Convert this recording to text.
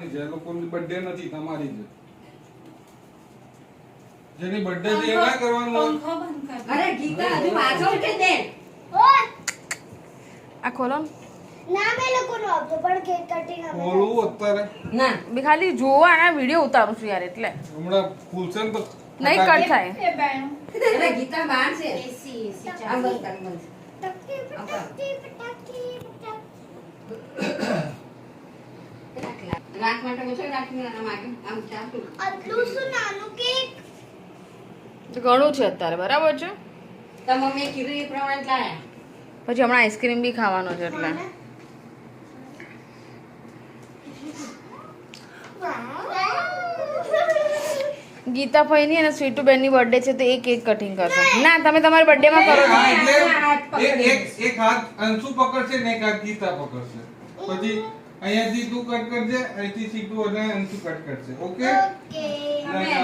જે લોકોની બર્થડે નથી તમારી જ જેની બર્થડે છે એ ના કરવાનું હોય. અરે ગીતા હજુ પાછો ઉઠે દે આ ખોલો ના મેં લોકોનો આપજો પણ કેક કટિંગ અમે બોલું અત્યારે ના બે ખાલી જોવા આના વિડિયો ઉતારું છું યાર એટલે હમણાં ફૂલશે ને તો નહીં કટ થાય અરે ગીતા બહાર છે એસી આ બંધ કર બંધ ટકી પટાકી પટાકી રાત માટે ઓછો રાખીને આમ આગળ આમ ચાલતું આટલું શું નાનું કેક તો ઘણું છે અત્યારે બરાબર છે તો મમ્મીએ કીધું એ પ્રમાણે જ લાયા પછી હમણાં આઈસ્ક્રીમ બી ખાવાનો છે એટલે ગીતા ફઈની અને સ્વીટુ બેનની બર્થડે છે તો એ કેક કટિંગ કરશે ના તમે તમારી બર્થડે માં કરો છો હા, એટલે એક હાથ અંશુ પકડશે ને એક હાથ ગીતા પકડશે પછી અહીંયાથી તું કટ કરજે અહીંથી સીધું અને અંશુ કટ કરશે ઓકે ઓકે ના,